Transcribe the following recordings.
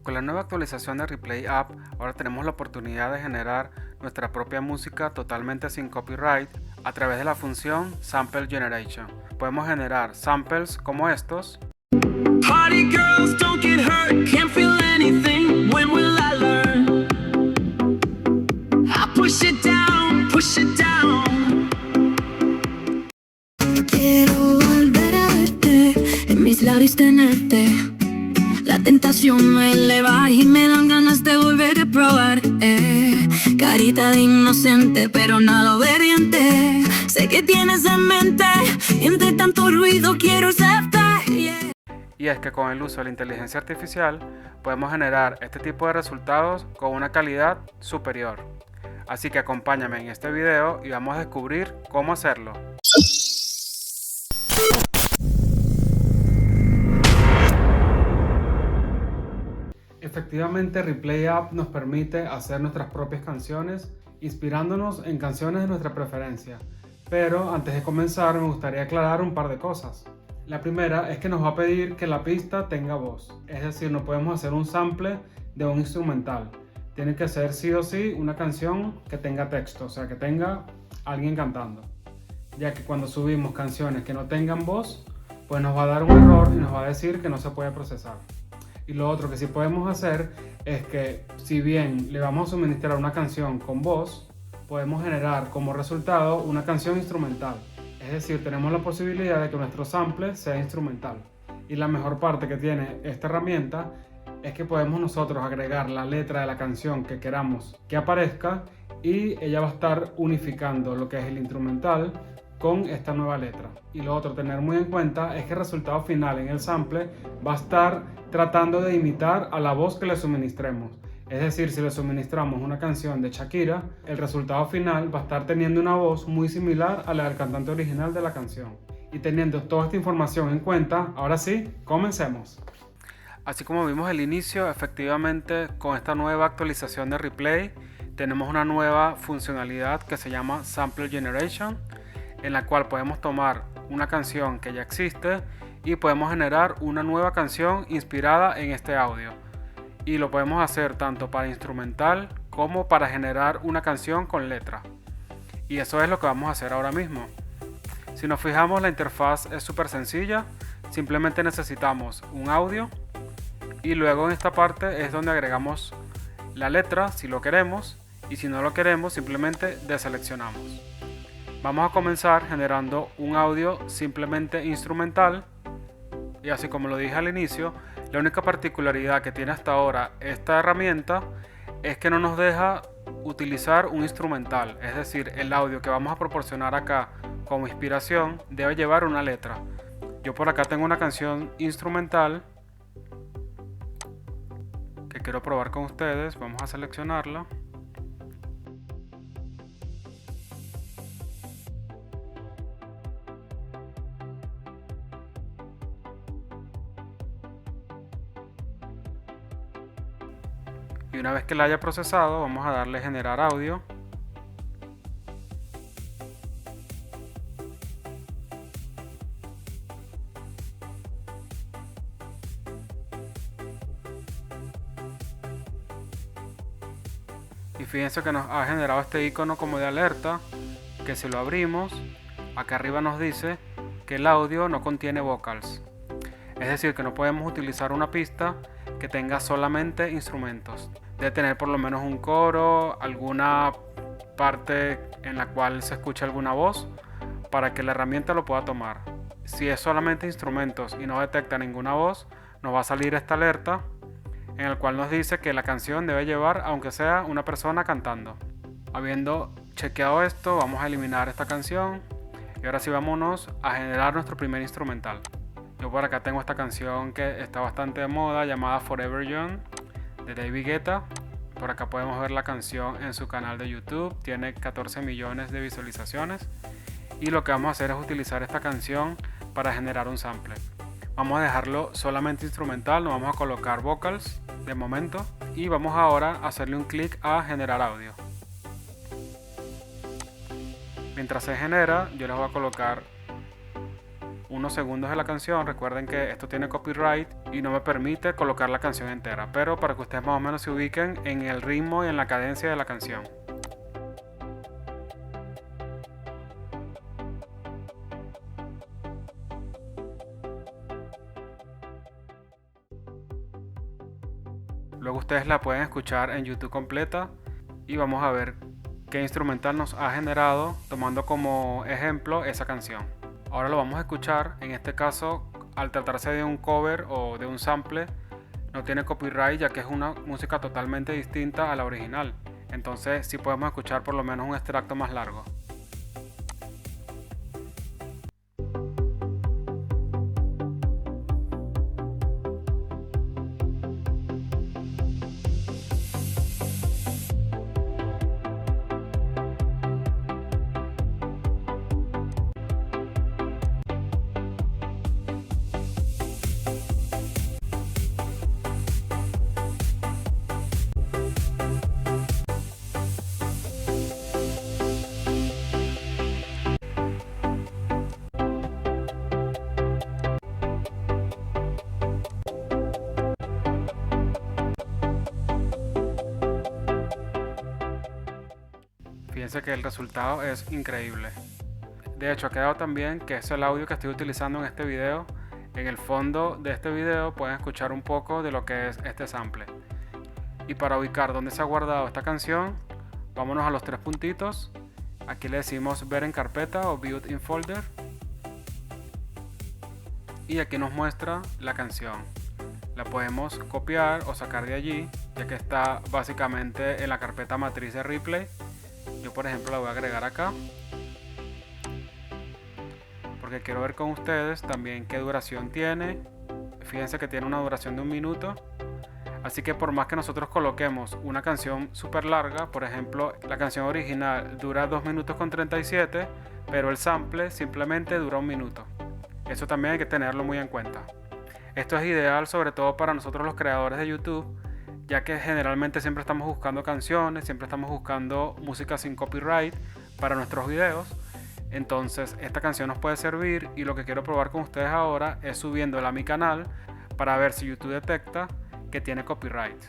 Con la nueva actualización de Replay App, ahora tenemos la oportunidad de generar nuestra propia música totalmente sin copyright a través de la función Sample Generation. Podemos generar samples como estos. Party girls don't get hurt, can't feel anything, when will I learn? I push it down, push it down. Quiero volver a verte, en mis labios tenerte. La tentación me eleva y me dan ganas de volver a probar. Carita de inocente, pero nada obediente. Sé que tienes en mente, y entre tanto ruido quiero aceptar. Y es que con el uso de la inteligencia artificial podemos generar este tipo de resultados con una calidad superior. Así que acompáñame en este video y vamos a descubrir cómo hacerlo. Efectivamente, Replay App nos permite hacer nuestras propias canciones inspirándonos en canciones de nuestra preferencia. Pero antes de comenzar me gustaría aclarar un par de cosas. La primera es que nos va a pedir que la pista tenga voz, es decir, no podemos hacer un sample de un instrumental. Tiene que ser sí o sí una canción que tenga texto, o sea, que tenga alguien cantando. Ya que cuando subimos canciones que no tengan voz, pues nos va a dar un error y nos va a decir que no se puede procesar. Y lo otro que sí podemos hacer es que, si bien le vamos a suministrar una canción con voz, podemos generar como resultado una canción instrumental. Es decir, tenemos la posibilidad de que nuestro sample sea instrumental. Y la mejor parte que tiene esta herramienta es que podemos nosotros agregar la letra de la canción que queramos que aparezca y ella va a estar unificando lo que es el instrumental con esta nueva letra. Y lo otro a tener muy en cuenta es que el resultado final en el sample va a estar tratando de imitar a la voz que le suministremos. Es decir, si le suministramos una canción de Shakira, el resultado final va a estar teniendo una voz muy similar a la del cantante original de la canción. Y teniendo toda esta información en cuenta, ahora sí, comencemos. Así como vimos al inicio, efectivamente con esta nueva actualización de Replay tenemos una nueva funcionalidad que se llama Sample Generation, en la cual podemos tomar una canción que ya existe y podemos generar una nueva canción inspirada en este audio. Y lo podemos hacer tanto para instrumental como para generar una canción con letra. Y eso es lo que vamos a hacer ahora mismo. Si nos fijamos, la interfaz es súper sencilla. Simplemente necesitamos un audio y luego en esta parte es donde agregamos la letra si lo queremos, y si no lo queremos simplemente deseleccionamos. Vamos a comenzar generando un audio simplemente instrumental. Y así como lo dije al inicio, la única particularidad que tiene hasta ahora esta herramienta es que no nos deja utilizar un instrumental. Es decir, el audio que vamos a proporcionar acá como inspiración debe llevar una letra. Yo por acá tengo una canción instrumental que quiero probar con ustedes. Vamos a seleccionarla. Y una vez que la haya procesado, vamos a darle generar audio. Y fíjense que nos ha generado este icono como de alerta, que si lo abrimos, acá arriba nos dice que el audio no contiene vocals. Es decir, que no podemos utilizar una pista que tenga solamente instrumentos. Debe tener por lo menos un coro, alguna parte en la cual se escuche alguna voz para que la herramienta lo pueda tomar. Si es solamente instrumentos y no detecta ninguna voz, nos va a salir esta alerta en el cual nos dice que la canción debe llevar aunque sea una persona cantando. Habiendo chequeado esto, vamos a eliminar esta canción y ahora sí vámonos a generar nuestro primer instrumental. Yo por acá tengo esta canción que está bastante de moda, llamada Forever Young, de David Guetta. Por acá podemos ver la canción en su canal de YouTube, tiene 14 millones de visualizaciones. Y lo que vamos a hacer es utilizar esta canción para generar un sample. Vamos a dejarlo solamente instrumental, no vamos a colocar vocals de momento. Y vamos ahora a hacerle un clic a generar audio. Mientras se genera, yo les voy a colocar unos segundos de la canción. Recuerden que esto tiene copyright y no me permite colocar la canción entera, pero para que ustedes más o menos se ubiquen en el ritmo y en la cadencia de la canción. Luego ustedes la pueden escuchar en YouTube completa y vamos a ver qué instrumental nos ha generado tomando como ejemplo esa canción. Ahora lo vamos a escuchar. En este caso, al tratarse de un cover o de un sample, no tiene copyright ya que es una música totalmente distinta a la original. Entonces sí podemos escuchar por lo menos un extracto más largo. Fíjense que el resultado es increíble. De hecho, ha quedado también que es el audio que estoy utilizando en este video. En el fondo de este video pueden escuchar un poco de lo que es este sample. Y para ubicar dónde se ha guardado esta canción, vámonos a los tres puntitos. Aquí le decimos ver en carpeta o view in folder. Y aquí nos muestra la canción. La podemos copiar o sacar de allí, ya que está básicamente en la carpeta matriz de Replay. Yo por ejemplo la voy a agregar acá porque quiero ver con ustedes también qué duración tiene. Fíjense que tiene una duración de 1 minuto, así que por más que nosotros coloquemos una canción súper larga, por ejemplo la canción original dura 2 minutos con 37, pero el sample simplemente dura 1 minuto. Eso también hay que tenerlo muy en cuenta. Esto es ideal sobre todo para nosotros los creadores de YouTube, ya que generalmente siempre estamos buscando canciones, siempre estamos buscando música sin copyright para nuestros videos. Entonces esta canción nos puede servir y lo que quiero probar con ustedes ahora es subiéndola a mi canal para ver si YouTube detecta que tiene copyright.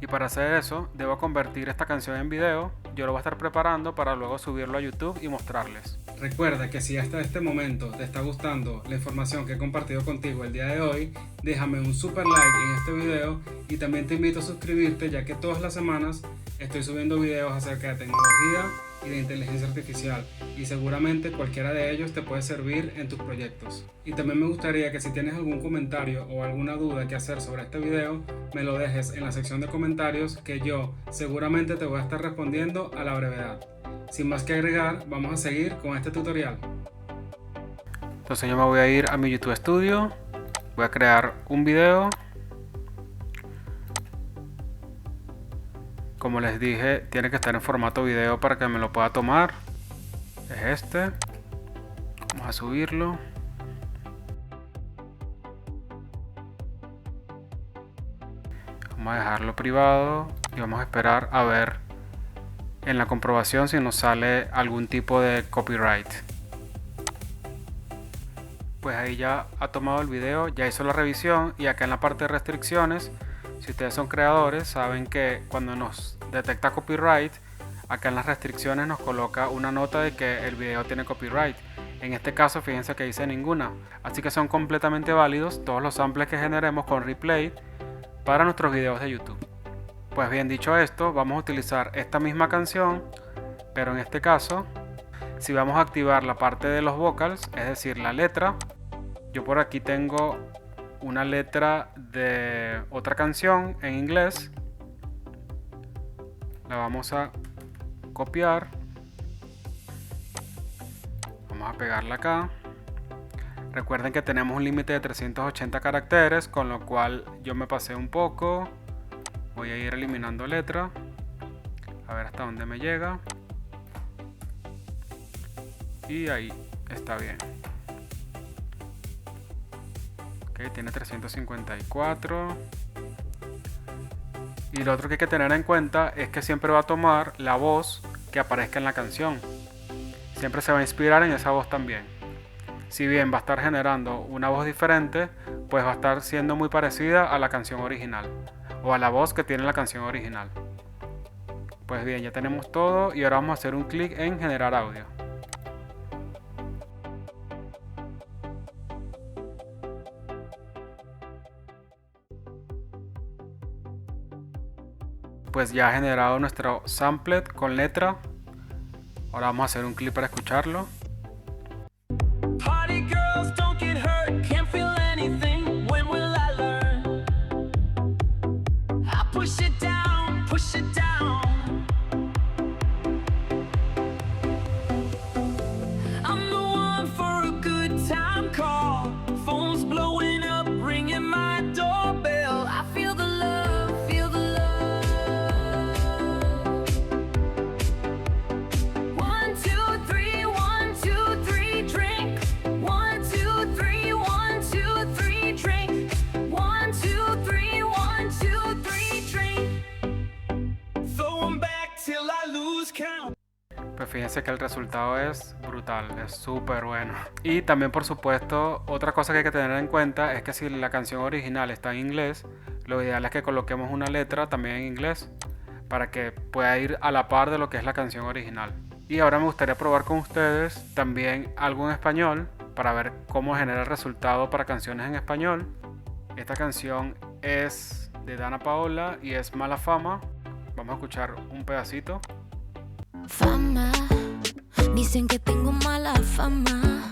Y para hacer eso debo convertir esta canción en video. Yo lo voy a estar preparando para luego subirlo a YouTube y mostrarles. Recuerda que si hasta este momento te está gustando la información que he compartido contigo el día de hoy, déjame un super like en este video y también te invito a suscribirte, ya que todas las semanas estoy subiendo videos acerca de tecnología y de inteligencia artificial y seguramente cualquiera de ellos te puede servir en tus proyectos. Y también me gustaría que si tienes algún comentario o alguna duda que hacer sobre este video, me lo dejes en la sección de comentarios, que yo seguramente te voy a estar respondiendo a la brevedad. Sin más que agregar, vamos a seguir con este tutorial. Entonces yo me voy a ir a mi YouTube Studio, voy a crear un video. Como les dije, tiene que estar en formato video para que me lo pueda tomar. Es este. Vamos a subirlo. Vamos a dejarlo privado y vamos a esperar a ver en la comprobación si nos sale algún tipo de copyright. Pues ahí ya ha tomado el video, ya hizo la revisión y acá en la parte de restricciones, si ustedes son creadores saben que cuando nos detecta copyright, acá en las restricciones nos coloca una nota de que el video tiene copyright. En este caso fíjense que dice ninguna, así que son completamente válidos todos los samples que generemos con Replay para nuestros videos de YouTube. Pues bien, dicho esto, vamos a utilizar esta misma canción, pero en este caso, si vamos a activar la parte de los vocals, es decir, la letra, yo por aquí tengo una letra de otra canción en inglés, la vamos a copiar, vamos a pegarla acá. Recuerden que tenemos un límite de 380 caracteres, con lo cual yo me pasé un poco. Voy a ir eliminando letra, a ver hasta dónde me llega. Y ahí está bien. Ok, tiene 354. Y lo otro que hay que tener en cuenta es que siempre va a tomar la voz que aparezca en la canción. Siempre se va a inspirar en esa voz también. si bien va a estar generando una voz diferente, pues va a estar siendo muy parecida a la canción original o a la voz que tiene la canción original. Pues bien, ya tenemos todo y ahora vamos a hacer un clic en generar audio. Pues ya ha generado nuestro samplet con letra. Ahora vamos a hacer un clip para escucharlo. Party girls don't get hurt, can't feel anything. When will I learn? I push it down, push it down. I'm the one for a good time call. Phone's blowing up, ringing my doorbell. I feel the love, feel the love. 1, 2, 3, 1, 2, 3, drink. 1, 2, 3, 1, 2, 3, drink. 1, 2, 3, 1, 2, 3, drink. Throw 'em back till I lose count. Pues fíjense que el resultado es brutal, es súper bueno. Y también, por supuesto, otra cosa que hay que tener en cuenta es que si la canción original está en inglés, lo ideal es que coloquemos una letra también en inglés para que pueda ir a la par de lo que es la canción original. Y ahora me gustaría probar con ustedes también algo en español para ver cómo genera el resultado para canciones en español. Esta canción es de Dana Paola y es Mala Fama. Vamos a escuchar un pedacito. Fama, dicen que tengo mala fama.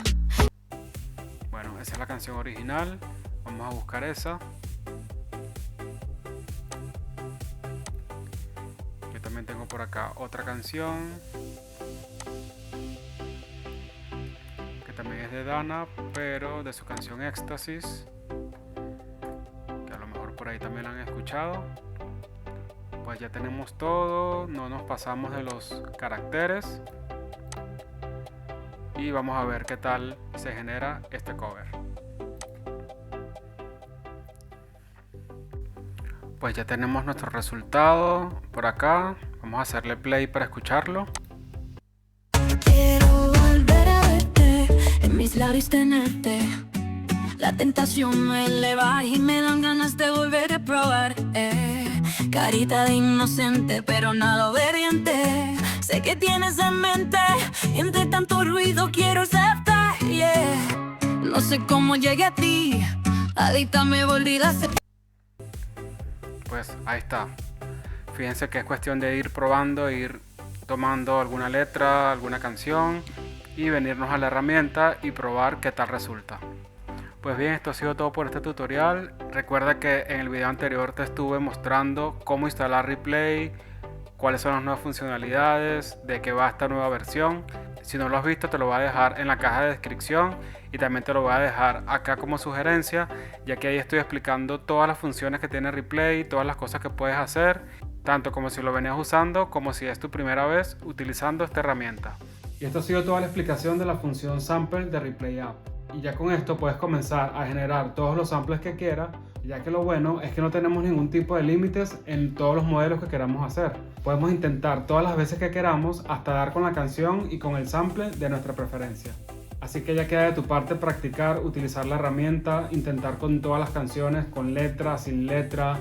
Bueno, esa es la canción original. Vamos a buscar esa. Yo también tengo por acá otra canción que también es de Dana, pero de su canción Éxtasis, que a lo mejor por ahí también la han escuchado. Pues ya tenemos todo, no nos pasamos de los caracteres y vamos a ver qué tal se genera este cover. Pues ya tenemos nuestro resultado por acá, vamos a hacerle play para escucharlo. Quiero volver a verte, en mis labios tenerte. La tentación me eleva y me dan ganas de volver a probar. Carita de inocente, pero nada obediente. Sé que tienes en mente, y entre tanto ruido quiero hacerte, yeah. No sé cómo llegué a ti, adicta me volví a hacer. Pues ahí está. Fíjense que es cuestión de ir probando, ir tomando alguna letra, alguna canción y venirnos a la herramienta y probar qué tal resulta. Pues bien, esto ha sido todo por este tutorial. Recuerda que en el video anterior te estuve mostrando cómo instalar Replay, cuáles son las nuevas funcionalidades, de qué va esta nueva versión. Si no lo has visto, te lo voy a dejar en la caja de descripción y también te lo voy a dejar acá como sugerencia, ya que ahí estoy explicando todas las funciones que tiene Replay, todas las cosas que puedes hacer, tanto como si lo venías usando como si es tu primera vez utilizando esta herramienta. Y esto ha sido toda la explicación de la función sample de Replay App. Y ya con esto puedes comenzar a generar todos los samples que quieras, ya que lo bueno es que no tenemos ningún tipo de límites en todos los modelos que queramos hacer. Podemos intentar todas las veces que queramos hasta dar con la canción y con el sample de nuestra preferencia. Así que ya queda de tu parte practicar, utilizar la herramienta, intentar con todas las canciones, con letra, sin letra,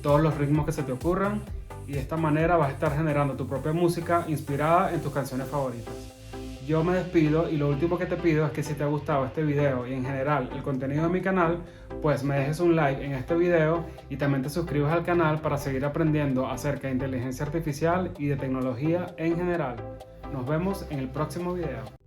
todos los ritmos que se te ocurran, y de esta manera vas a estar generando tu propia música inspirada en tus canciones favoritas. Yo me despido y lo último que te pido es que si te ha gustado este video y en general el contenido de mi canal, pues me dejes un like en este video y también te suscribas al canal para seguir aprendiendo acerca de inteligencia artificial y de tecnología en general. Nos vemos en el próximo video.